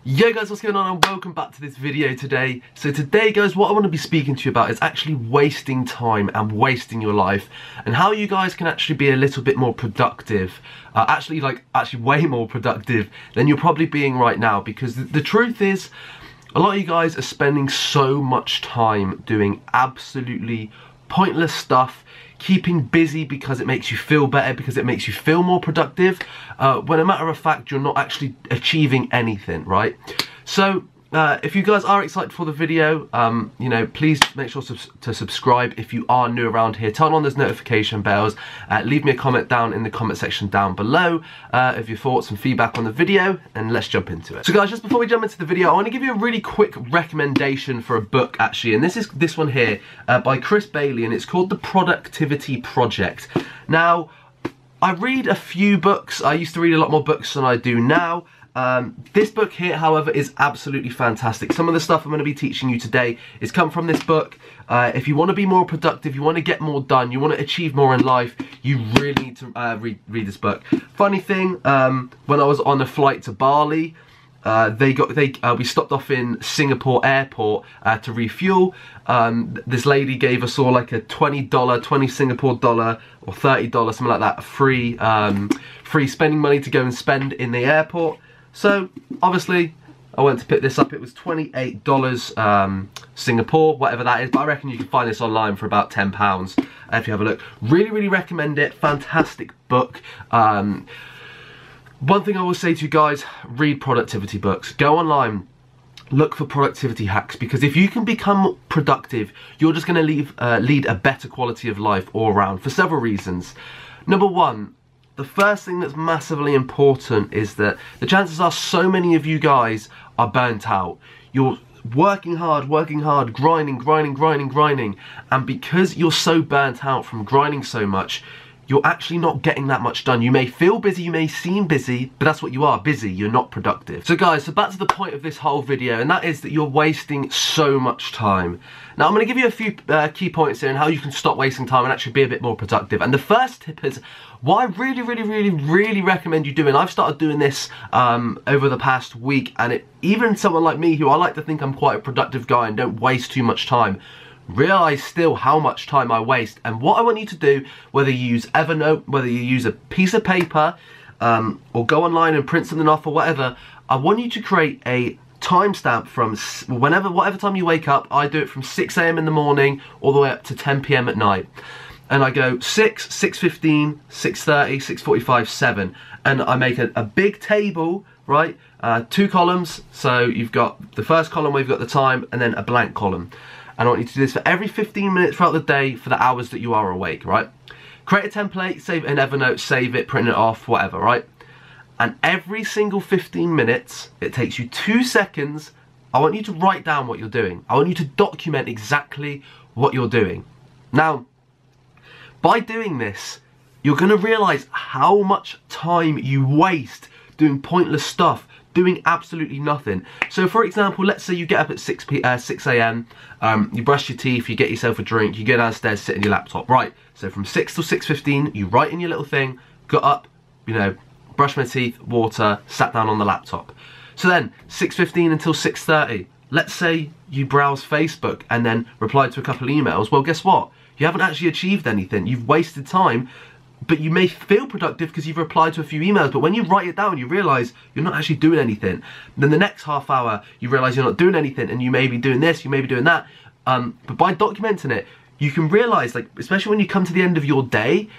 Yo guys, what's going on and welcome back to this video today. So today guys, what I want to be speaking to you about is actually wasting time and wasting your life, and how you guys can actually be a little bit more productive, actually way more productive than you're probably being right now, because the truth is a lot of you guys are spending so much time doing absolutely pointless stuff, keeping busy because it makes you feel better, because it makes you feel more productive, when a matter of fact you're not actually achieving anything, right? So if you guys are excited for the video, you know, please make sure to subscribe if you are new around here. Turn on those notification bells. Leave me a comment down in the comment section down below of your thoughts and feedback on the video, and let's jump into it. So guys, just before we jump into the video, I want to give you a really quick recommendation for a book actually, and this is this one here by Chris Bailey, and it's called The Productivity Project. Now, I read a few books. I used to read a lot more books than I do now. This book here, however, is absolutely fantastic. Some of the stuff I'm going to be teaching you today is come from this book. If you want to be more productive, you want to get more done, you want to achieve more in life, you really need to read this book. Funny thing, when I was on a flight to Bali, we stopped off in Singapore airport to refuel. This lady gave us all like a $20 Singapore dollar or $30, something like that, free spending money to go and spend in the airport. So obviously I went to pick this up. It was $28 Singapore, whatever that is, but I reckon you can find this online for about £10 if you have a look. Really recommend it. Fantastic book. One thing I will say to you guys, read productivity books. Go online, look for productivity hacks, because if you can become productive, you're just going to lead a better quality of life all around for several reasons. Number one, the first thing that's massively important is that the chances are so many of you guys are burnt out. You're working hard, grinding, and because you're so burnt out from grinding so much, you're actually not getting that much done. You may feel busy, you may seem busy, but that's what you are, busy, you're not productive. So guys, so back to the point of this whole video, and that is that you're wasting so much time. Now I'm going to give you a few key points here on how you can stop wasting time and actually be a bit more productive. And the first tip is what I really recommend you doing. I've started doing this over the past week, and even someone like me, who I like to think I'm quite a productive guy and don't waste too much time, realize still how much time I waste. And what I want you to do, whether you use Evernote, whether you use a piece of paper, or go online and print something off or whatever, I want you to create a timestamp from whatever time you wake up. I do it from 6 AM in the morning all the way up to 10 PM at night. And I go 6, 6:15, 6:30, 6:45, 7. And I make a big table, right? 2 columns. So you've got the first column where you've got the time, and then a blank column. And I want you to do this for every 15 minutes throughout the day for the hours that you are awake, right? Create a template, save it in Evernote, save it, print it off, whatever, right? And every single 15 minutes, it takes you 2 seconds, I want you to write down what you're doing. I want you to document exactly what you're doing. Now, by doing this, you're going to realize how much time you waste doing pointless stuff, doing absolutely nothing. So for example, let's say you get up at 6 AM, you brush your teeth, you get yourself a drink, you go downstairs, sit on your laptop, right? So from 6 till 6:15, you write in your little thing, got up, you know, brushed my teeth, water, sat down on the laptop. So then 6:15 until 6:30, let's say you browse Facebook and then reply to a couple of emails. Well, guess what? You haven't actually achieved anything. You've wasted time. But you may feel productive because you've replied to a few emails, but when you write it down, you realise you're not actually doing anything. Then the next half hour, you realise you're not doing anything, and you may be doing this, you may be doing that. But by documenting it, you can realise, like, especially when you come to the end of your day,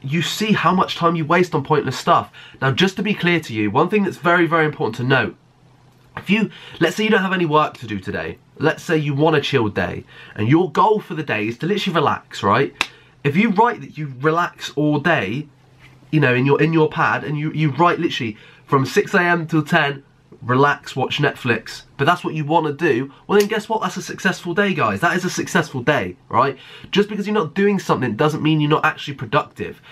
you see how much time you waste on pointless stuff. Now, just to be clear to you, one thing that's very important to note, let's say you don't have any work to do today, let's say you want a chill day, and your goal for the day is to literally relax, right? If you write that you relax all day, you know, in your pad, and you write literally from 6 AM till 10, relax, watch Netflix, but that's what you want to do, well then guess what? That's a successful day, guys. That is a successful day, right? Just because you're not doing something doesn't mean you're not actually productive.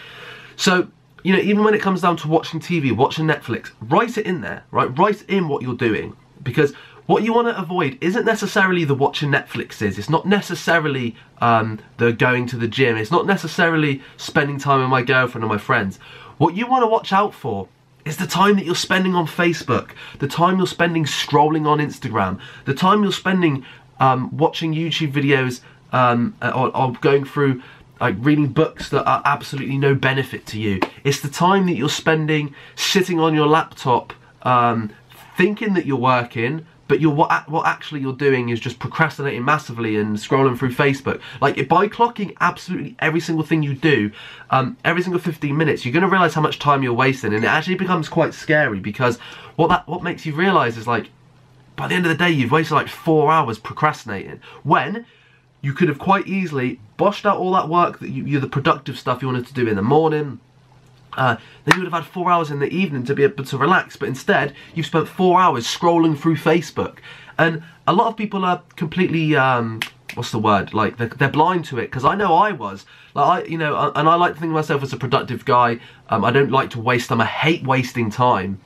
So, you know, even when it comes down to watching TV, watching Netflix, write it in there, right? Write in what you're doing, because what you want to avoid isn't necessarily the watching Netflixes, it's not necessarily the going to the gym, it's not necessarily spending time with my girlfriend or my friends. What you want to watch out for It's the time that you're spending on Facebook, the time you're spending scrolling on Instagram, the time you're spending watching YouTube videos or going through reading books that are absolutely no benefit to you. It's the time that you're spending sitting on your laptop thinking that you're working, but what actually you're doing is just procrastinating massively and scrolling through Facebook. Like, by clocking absolutely every single thing you do, every single 15 minutes, you're going to realise how much time you're wasting, and it actually becomes quite scary, because what makes you realise is, like, by the end of the day, you've wasted like 4 hours procrastinating, when you could have quite easily boshed out all that work, that the productive stuff you wanted to do in the morning. Then you would have had 4 hours in the evening to be able to relax, but instead you've spent 4 hours scrolling through Facebook. And a lot of people are completely what's the word, like they're blind to it, because I know I was, like, and I like to think of myself as a productive guy. I don't like to waste time. I hate wasting time.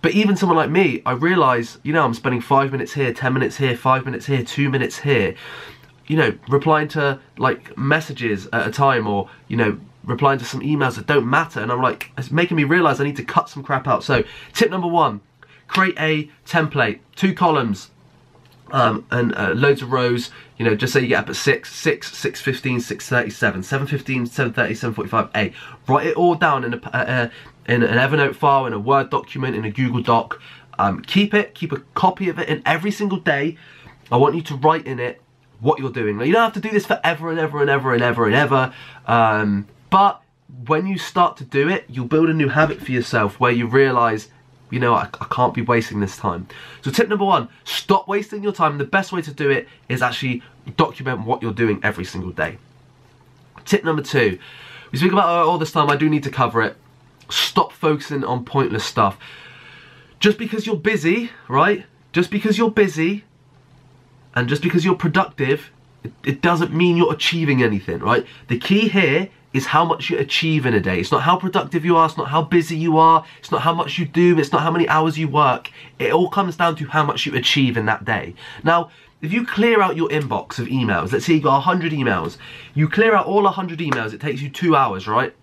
But even someone like me, I realise, I'm spending 5 minutes here, 10 minutes here, 5 minutes here, 2 minutes here, replying to like messages at a time, or replying to some emails that don't matter, and I'm like, it's making me realise I need to cut some crap out. So tip number 1, create a template, 2 columns, and loads of rows. Just say you get up at 6, 6:15, 6:37, 7:15, 7:30, 7:45, 8. Write it all down in an Evernote file, in a Word document, in a Google Doc. Keep a copy of it, and every single day I want you to write in it what you're doing. Now, you don't have to do this forever and ever and ever and ever and ever, but when you start to do it, you'll build a new habit for yourself where you realise, I can't be wasting this time. So tip number 1, stop wasting your time. The best way to do it is actually document what you're doing every single day. Tip number 2, we speak about it all this time, I do need to cover it. Stop focusing on pointless stuff. Just because you're busy, right? Just because you're busy and just because you're productive, it doesn't mean you're achieving anything, right? The key here is how much you achieve in a day. It's not how productive you are, it's not how busy you are, it's not how much you do, it's not how many hours you work. It all comes down to how much you achieve in that day. Now, if you clear out your inbox of emails, let's say you got 100 emails, you clear out all 100 emails, it takes you 2 hours, right?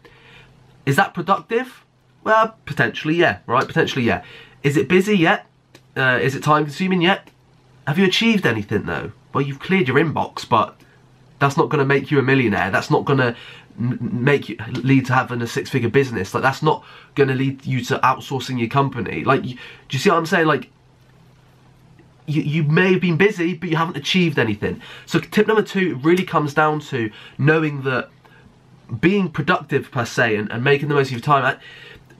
Is that productive? Well, potentially, yeah, right? Potentially, yeah. Is it busy yet? Is it time consuming yet? Have you achieved anything though? Well, you've cleared your inbox, but that's not going to make you a millionaire. That's not going to make you lead to having a 6-figure business. Like, that's not going to lead you to outsourcing your company. Like, do you see what I'm saying? Like, you may have been busy, but you haven't achieved anything. So tip number 2 really comes down to knowing that being productive per se, and making the most of your time.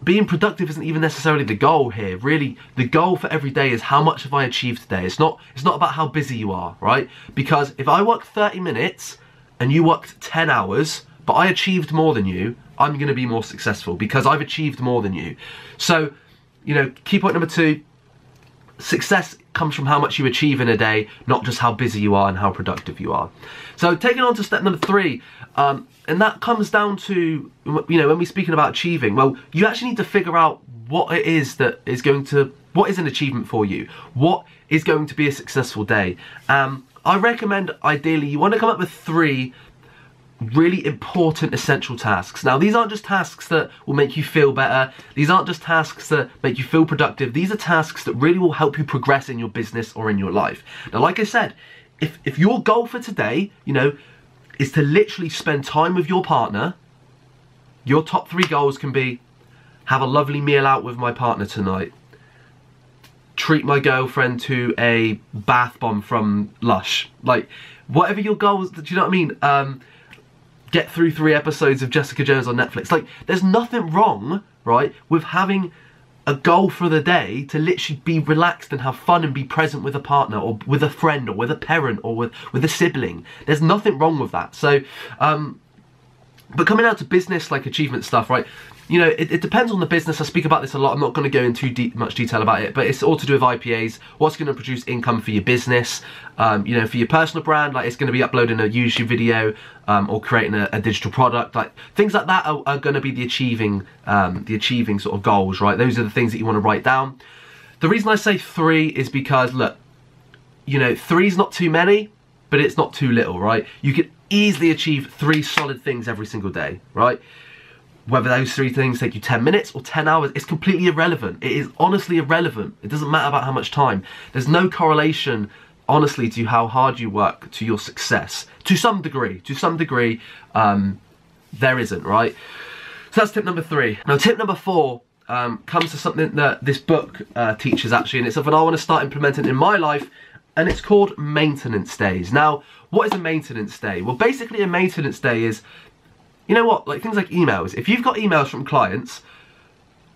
Being productive isn't even necessarily the goal here. Really, the goal for every day is how much have I achieved today. It's not about how busy you are, right? Because if I work 30 minutes and you worked 10 hours, but I achieved more than you, I'm going to be more successful because I've achieved more than you. So, key point number 2, success comes from how much you achieve in a day, not just how busy you are and how productive you are. So taking on to step number 3, and that comes down to, when we're speaking about achieving, well, you actually need to figure out what it is that is what is an achievement for you? What is going to be a successful day? I recommend, ideally, you want to come up with 3 really important essential tasks. Now, these aren't just tasks that will make you feel better. These aren't just tasks that make you feel productive. These are tasks that really will help you progress in your business or in your life. Now, like I said, if your goal for today, is to literally spend time with your partner, your top 3 goals can be: have a lovely meal out with my partner tonight, treat my girlfriend to a bath bomb from Lush. Like, whatever your goals, do you know what I mean? Get through 3 episodes of Jessica Jones on Netflix. Like, there's nothing wrong, right, with having a goal for the day to literally be relaxed and have fun and be present with a partner or with a friend or with a parent or with a sibling. There's nothing wrong with that. So, but coming out to business, like achievement stuff, right? It depends on the business. I speak about this a lot. I'm not going to go into much detail about it, but it's all to do with IPAs. What's going to produce income for your business? For your personal brand, like it's going to be uploading a YouTube video or creating a digital product. Like things like that are going to be the achieving sort of goals, right? Those are the things that you want to write down. The reason I say 3 is because, look, 3 is not too many, but it's not too little, right? You could easily achieve 3 solid things every single day, right? Whether those 3 things take you 10 minutes or 10 hours, it's completely irrelevant. It is honestly irrelevant. It doesn't matter about how much time. There's no correlation, honestly, to how hard you work to your success. To some degree, there isn't, right? So that's tip number 3. Now, tip number 4 comes to something that this book teaches, actually, and it's something I want to start implementing in my life, and it's called maintenance days. Now, what is a maintenance day? Well, basically, a maintenance day is, you know what, like things like emails. If you've got emails from clients,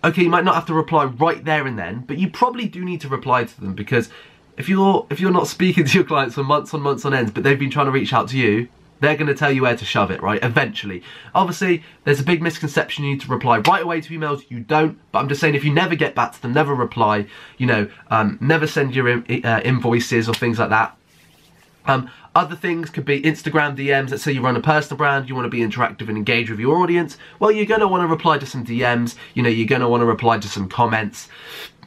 okay, you might not have to reply right there and then, but you probably do need to reply to them, because if you're not speaking to your clients for months on months on end, but they've been trying to reach out to you, they're going to tell you where to shove it, right? Eventually. Obviously, there's a big misconception you need to reply right away to emails. You don't. But I'm just saying, if you never get back to them, never reply, you know, never send your invoices or things like that. Other things could be Instagram DMs. Let's say you run a personal brand, you want to be interactive and engage with your audience. Well, you're going to want to reply to some DMs. You know, you're going to want to reply to some comments.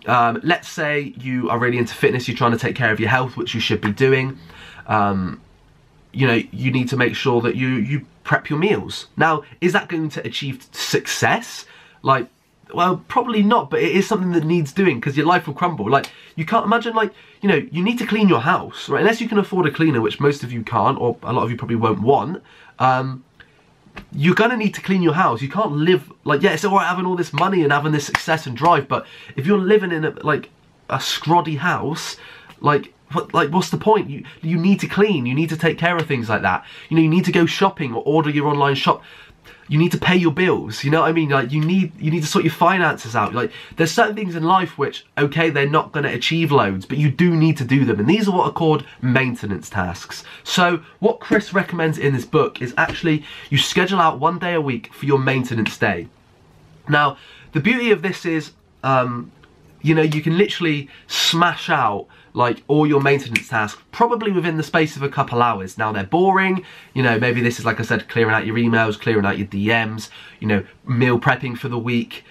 Let's say you are really into fitness, you're trying to take care of your health, which you should be doing. You know, you need to make sure that you prep your meals. Now, is that going to achieve success? Like, well, probably not, but it is something that needs doing, because your life will crumble. Like, you can't imagine, like, you know, you need to clean your house, right? Unless you can afford a cleaner, which most of you can't, or a lot of you probably won't want, you're gonna need to clean your house. You can't live, like, yeah, it's all right having all this money and having this success and drive, but if you're living in a scroddy house, what's the point? You need to clean, you need to take care of things like that. You know, you need to go shopping or order your online shop. You need to pay your bills, you know what I mean? Like, you need to sort your finances out. Like, there's certain things in life which, okay, they're not going to achieve loads, but you do need to do them, and these are what are called maintenance tasks. So what Chris recommends in this book is actually you schedule out 1 day a week for your maintenance day. Now, the beauty of this is, you know, you can literally smash out like all your maintenance tasks probably within the space of a couple hours. Now, they're boring, you know, maybe this is, like I said, clearing out your emails, clearing out your DMs, you know, meal prepping for the week,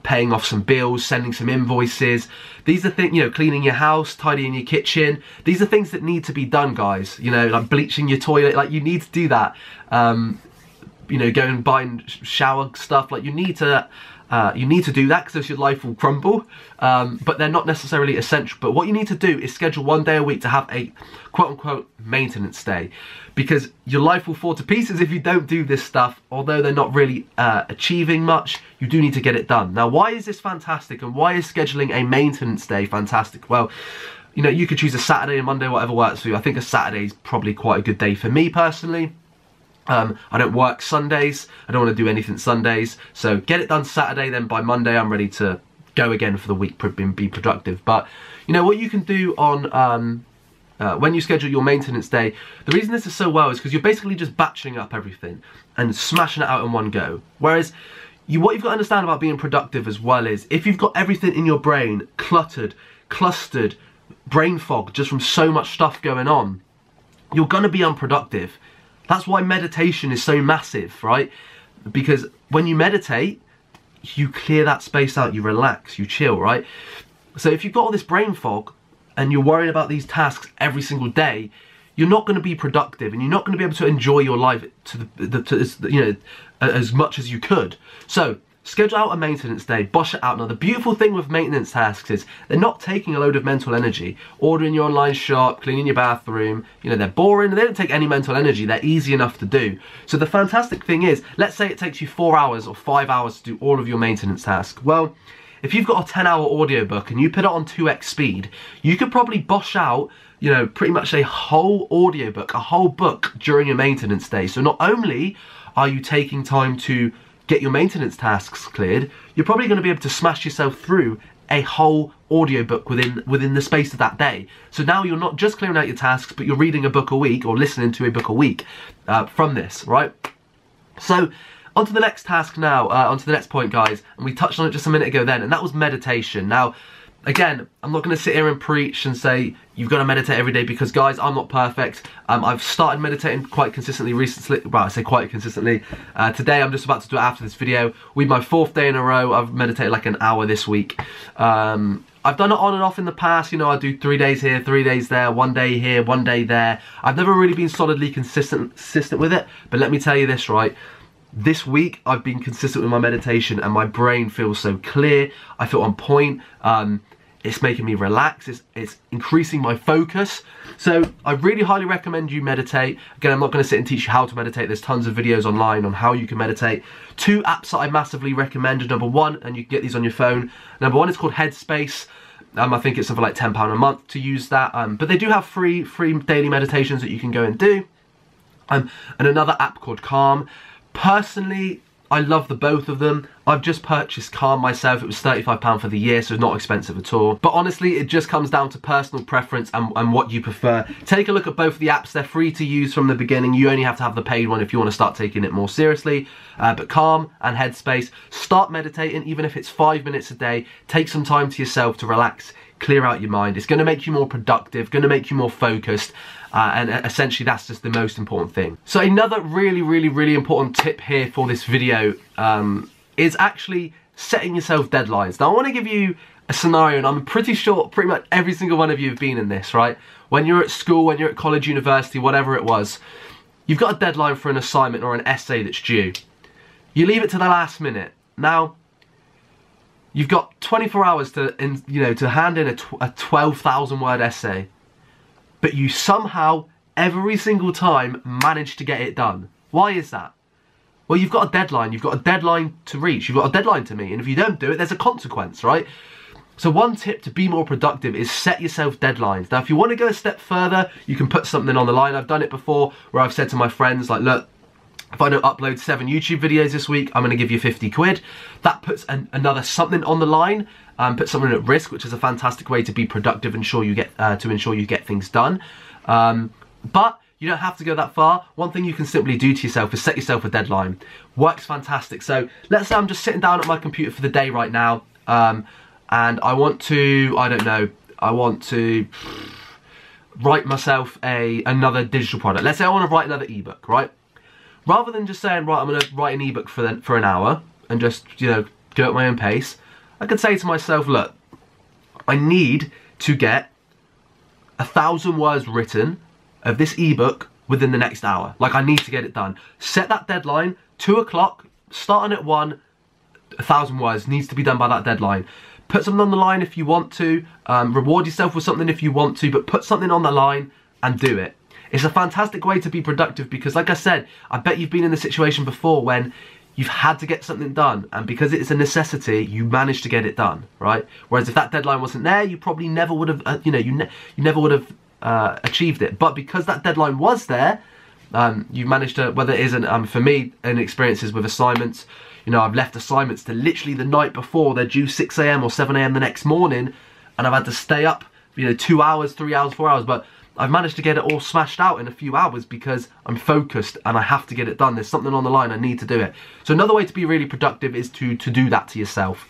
paying off some bills, sending some invoices. These are things, you know, cleaning your house, tidying your kitchen. These are things that need to be done, guys. You know, like bleaching your toilet, like you need to do that. You know, going and buying shower stuff, like you need to do that, because your life will crumble, but they're not necessarily essential. But what you need to do is schedule 1 day a week to have a quote-unquote maintenance day, because your life will fall to pieces if you don't do this stuff. Although they're not really achieving much, you do need to get it done. Now, why is this fantastic, and why is scheduling a maintenance day fantastic? Well, you know, you could choose a Saturday, a Monday, whatever works for you. I think a Saturday is probably quite a good day for me personally. I don't work Sundays, I don't want to do anything Sundays, so get it done Saturday, then by Monday I'm ready to go again for the week and be productive. But, you know, what you can do on, when you schedule your maintenance day, the reason this is so well is because you're basically just batching up everything and smashing it out in one go. Whereas, what you've got to understand about being productive as well is, if you've got everything in your brain cluttered, clustered, brain fog, just from so much stuff going on, you're going to be unproductive. That's why meditation is so massive, right? Because when you meditate, you clear that space out, you relax, you chill, right? So if you've got all this brain fog and you're worrying about these tasks every single day, you're not going to be productive, and you're not going to be able to enjoy your life you know, as much as you could. So schedule out a maintenance day, bosh it out. Now, the beautiful thing with maintenance tasks is they're not taking a load of mental energy. Ordering your online shop, cleaning your bathroom, you know, they're boring, they don't take any mental energy, they're easy enough to do. So the fantastic thing is, let's say it takes you 4 hours or 5 hours to do all of your maintenance tasks. Well, if you've got a 10-hour audiobook and you put it on 2x speed, you could probably bosh out, you know, pretty much a whole audiobook, a whole book during your maintenance day. So not only are you taking time to get your maintenance tasks cleared, you're probably going to be able to smash yourself through a whole audiobook within the space of that day. So now you're not just clearing out your tasks, but you're reading a book a week or listening to a book a week from this, right? So on to the next task now, on to the next point, guys, and we touched on it just a minute ago then, and that was meditation. Now, again, I'm not going to sit here and preach and say you've got to meditate every day, because, guys, I'm not perfect. I've started meditating quite consistently recently. Well, I say quite consistently. Today, I'm just about to do it after this video. With my 4th day in a row, I've meditated like an hour this week. I've done it on and off in the past. You know, I do 3 days here, 3 days there, 1 day here, 1 day there. I've never really been solidly consistent with it. But let me tell you this, right? This week I've been consistent with my meditation and my brain feels so clear. I feel on point. It's making me relax. It's increasing my focus. So I really highly recommend you meditate. Again, I'm not going to sit and teach you how to meditate. There's tons of videos online on how you can meditate. 2 apps that I massively recommend are number 1, and you can get these on your phone. Number 1 is called Headspace. I think it's something like £10 a month to use that. But they do have free daily meditations that you can go and do. And another app called Calm. Personally, I love the both of them. I've just purchased Calm myself. It was £35 for the year, so it's not expensive at all. But honestly, it just comes down to personal preference and what you prefer. Take a look at both of the apps. They're free to use from the beginning. You only have to have the paid one if you want to start taking it more seriously. But Calm and Headspace, start meditating, even if it's 5 minutes a day. Take some time to yourself to relax, clear out your mind. It's going to make you more productive, going to make you more focused. And essentially that's just the most important thing. So another really important tip here for this video is actually setting yourself deadlines. Now I want to give you a scenario, and I'm pretty sure pretty much every single one of you have been in this, right? When you're at school, when you're at college, university, whatever it was, you've got a deadline for an assignment or an essay that's due. You leave it to the last minute. Now, you've got 24 hours to hand in a 12,000 word essay. But you somehow, every single time, manage to get it done. Why is that? Well, you've got a deadline. You've got a deadline to reach. You've got a deadline to meet. And if you don't do it, there's a consequence, right? So one tip to be more productive is set yourself deadlines. Now, if you want to go a step further, you can put something on the line. I've done it before where I've said to my friends, like, look, if I don't upload 7 YouTube videos this week, I'm going to give you 50 quid. That puts another something on the line. Put someone at risk, which is a fantastic way to be productive and ensure you get things done. But you don't have to go that far. One thing you can simply do to yourself is set yourself a deadline. Works fantastic. So let's say I'm just sitting down at my computer for the day right now, and I want to, I want to write myself another digital product. Let's say I want to write another ebook, right? Rather than just saying, right, I'm going to write an ebook for an hour and just, go at my own pace, I could say to myself, look, I need to get 1,000 words written of this ebook within the next hour. Like, I need to get it done. Set that deadline, 2 o'clock, starting at 1, 1,000 words needs to be done by that deadline. Put something on the line if you want to, reward yourself with something if you want to, but put something on the line and do it. It's a fantastic way to be productive because, like I said, I bet you've been in the situation before when you've had to get something done, and because it's a necessity, you managed to get it done, right? Whereas if that deadline wasn't there, you probably never would have, you never would have achieved it. But because that deadline was there, you managed to. Whether it isn't, for me, and experiences with assignments, I've left assignments to literally the night before. They're due 6 AM or 7 AM the next morning, and I've had to stay up, 2 hours, 3 hours, 4 hours, but I've managed to get it all smashed out in a few hours because I'm focused and I have to get it done. There's something on the line, I need to do it. So another way to be really productive is to do that to yourself.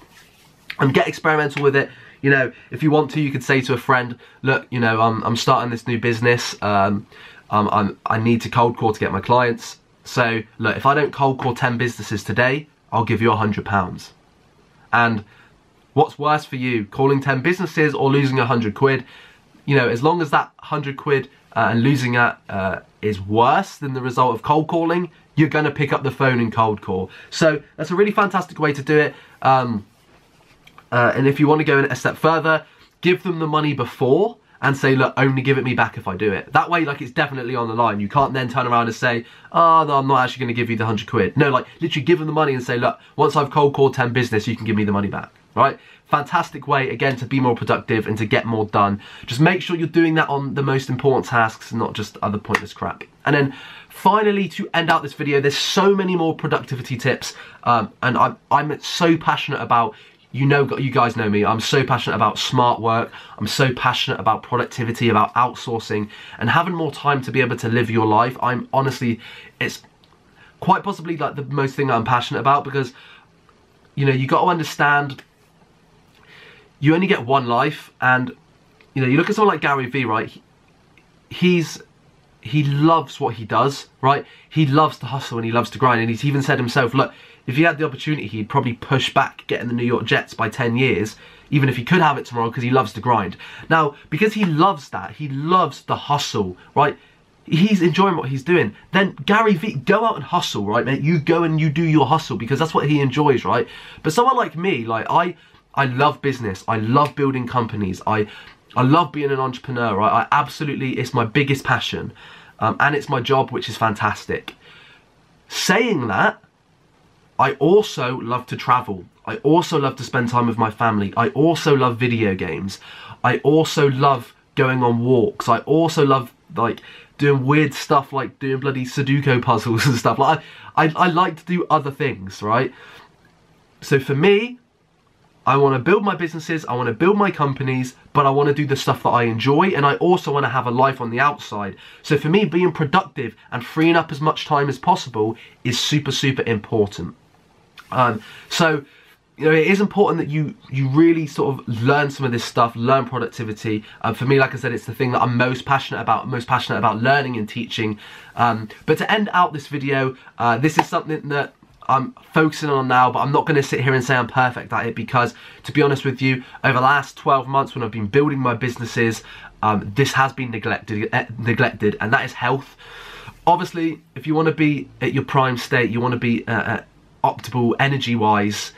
And get experimental with it. If you want to, you could say to a friend, look, I'm starting this new business. I need to cold call to get my clients. So look, if I don't cold call 10 businesses today, I'll give you £100. And what's worse for you, calling 10 businesses or losing 100 quid? As long as that 100 quid and losing that is worse than the result of cold calling, you're going to pick up the phone and cold call. So that's a really fantastic way to do it. And if you want to go a step further, give them the money before and say, look, only give it me back if I do it. That way, it's definitely on the line. You can't then turn around and say, oh, no, I'm not actually going to give you the 100 quid. No, literally give them the money and say, look, once I've cold called 10 business, you can give me the money back, right? Fantastic way, again, to be more productive and to get more done. Just make sure you're doing that on the most important tasks and not just other pointless crap. And then finally, to end out this video, there's so many more productivity tips, and I'm so passionate about, you guys know me, I'm so passionate about smart work, I'm so passionate about productivity, about outsourcing, and having more time to be able to live your life. It's quite possibly the most thing that I'm passionate about because, you got to understand, you only get one life, and you look at someone like Gary Vee, right? He loves what he does, right? He loves to hustle and he loves to grind, and he's even said himself, look, if he had the opportunity, he'd probably push back getting the New York Jets by 10 years, even if he could have it tomorrow, because he loves to grind. Now, because he loves that, he loves the hustle, right? he's enjoying what he's doing. Then Gary Vee, go out and hustle, right, mate? You go and you do your hustle because that's what he enjoys, right? But someone like me, like I love business. I love building companies. I love being an entrepreneur, right? It's my biggest passion. And it's my job, which is fantastic. Saying that, I also love to travel. I also love to spend time with my family. I also love video games. I also love going on walks. I also love like doing weird stuff like doing bloody Sudoku puzzles and stuff. Like I like to do other things, right? So for me, I want to build my businesses, I want to build my companies, but I want to do the stuff that I enjoy, and I also want to have a life on the outside. So for me, being productive and freeing up as much time as possible is super, super important. So, you know, it is important that you really sort of learn some of this stuff, learn productivity. For me, like I said, it's the thing that I'm most passionate about learning and teaching. But to end out this video, this is something that I'm focusing on now, but I'm not going to sit here and say I'm perfect at it because, to be honest with you, over the last 12 months when I've been building my businesses, this has been neglected, and that is health. Obviously, if you want to be at your prime state, you want to be optimal energy-wise,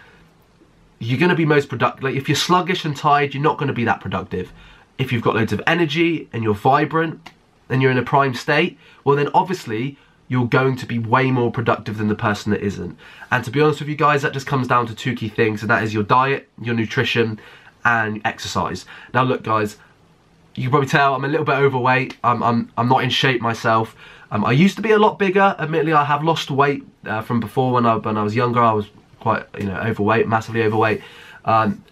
you're going to be most productive. Like, if you're sluggish and tired, you're not going to be that productive. If you've got loads of energy and you're vibrant and you're in a prime state, well then obviously you're going to be way more productive than the person that isn't. And to be honest with you guys, that just comes down to two key things, and that is your diet, your nutrition, and exercise. Now look guys, you can probably tell I'm a little bit overweight. I'm not in shape myself. I used to be a lot bigger. Admittedly, I have lost weight from before. When I was younger, I was quite, you know, overweight, massively overweight.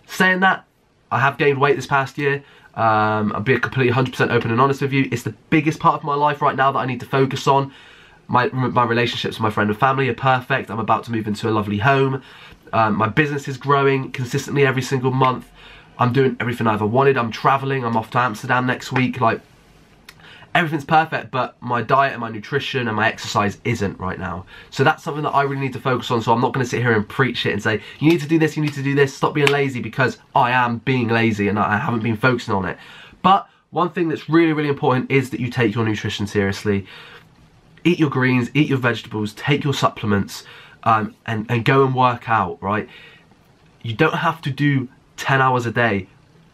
Saying that, I have gained weight this past year. I'll be completely 100% open and honest with you. It's the biggest part of my life right now that I need to focus on. My relationships with my friend and family are perfect. I'm about to move into a lovely home. My business is growing consistently every single month. I'm doing everything I ever wanted. I'm traveling. I'm off to Amsterdam next week. Like, everything's perfect, but my diet and my nutrition and my exercise isn't right now. So that's something that I really need to focus on. So I'm not going to sit here and preach it and say, you need to do this, you need to do this, stop being lazy, because I am being lazy and I haven't been focusing on it. But one thing that's really, really important is that you take your nutrition seriously. Eat your greens, eat your vegetables, take your supplements, and go and work out, right? You don't have to do 10 hours a day.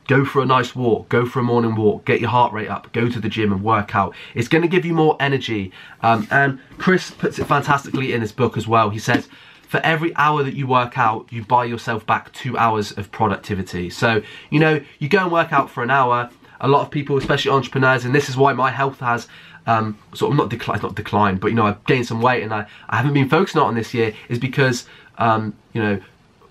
Go for a nice walk, go for a morning walk, get your heart rate up, go to the gym and work out. It's going to give you more energy. And Chris puts it fantastically in his book as well. He says, for every hour that you work out, you buy yourself back 2 hours of productivity. So, you know, you go and work out for an hour. A lot of people, especially entrepreneurs, and this is why my health has sort of not declined, but, you know, I've gained some weight and I haven't been focusing on this year, is because, you know,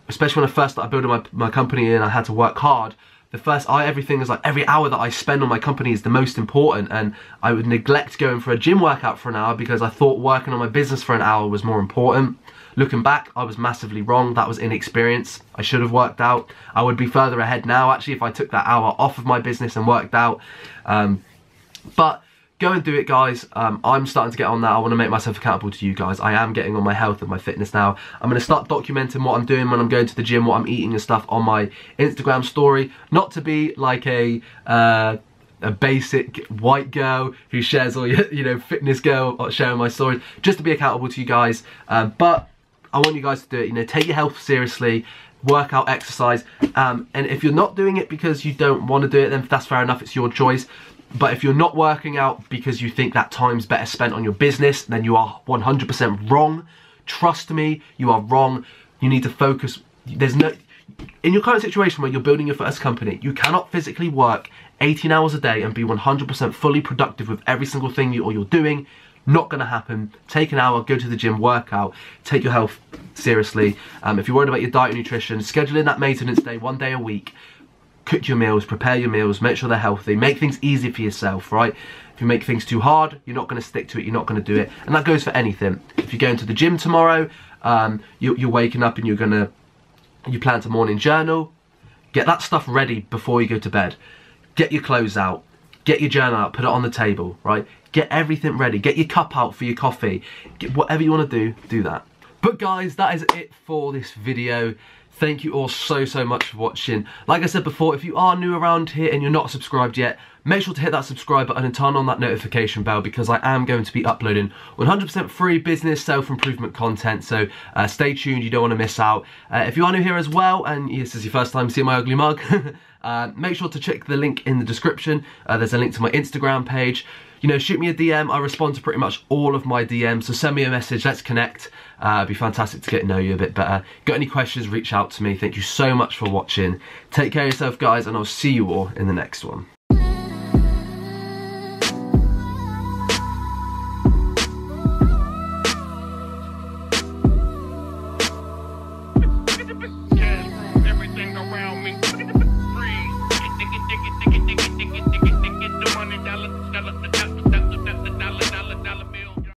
especially when I first started building my company and I had to work hard, everything is like every hour that I spend on my company is the most important, and I would neglect going for a gym workout for an hour because I thought working on my business for an hour was more important. Looking back, I was massively wrong. That was inexperience. I should have worked out. I would be further ahead now, actually, if I took that hour off of my business and worked out. But go and do it, guys. I'm starting to get on that. I want to make myself accountable to you guys. I am getting on my health and my fitness now. I'm going to start documenting what I'm doing when I'm going to the gym, what I'm eating and stuff on my Instagram story. Not to be like a basic white girl who shares all your, you know, fitness girl sharing my stories, just to be accountable to you guys. But I want you guys to do it. You know, take your health seriously. Work out, exercise. And if you're not doing it because you don't want to do it, then that's fair enough. It's your choice. But if you're not working out because you think that time's better spent on your business, then you are 100% wrong. Trust me, you are wrong. You need to focus. In your current situation where you're building your first company, you cannot physically work 18 hours a day and be 100% fully productive with every single thing you're doing. Not going to happen. Take an hour, go to the gym, work out, take your health seriously. If you're worried about your diet and nutrition, schedule in that maintenance day, 1 day a week. Cook your meals, prepare your meals, make sure they're healthy, make things easy for yourself, right? If you make things too hard, you're not going to stick to it, you're not going to do it. And that goes for anything. If you're going to the gym tomorrow, you're waking up and you plan to morning journal, get that stuff ready before you go to bed. Get your clothes out, get your journal out, put it on the table, right? Get everything ready, get your cup out for your coffee, get whatever you want to do that. But guys, that is it for this video. Thank you all so much for watching. Like I said before, if you are new around here and you're not subscribed yet, make sure to hit that subscribe button and turn on that notification bell, because I am going to be uploading 100% free business self-improvement content, so stay tuned, you don't want to miss out. If you are new here as well, and this is your first time seeing my ugly mug, make sure to check the link in the description. There's a link to my Instagram page. You know, shoot me a DM. I respond to pretty much all of my DMs, so send me a message, let's connect. It'd be fantastic to get to know you a bit better. Got any questions, reach out to me. Thank you so much for watching. Take care of yourself, guys, and I'll see you all in the next one.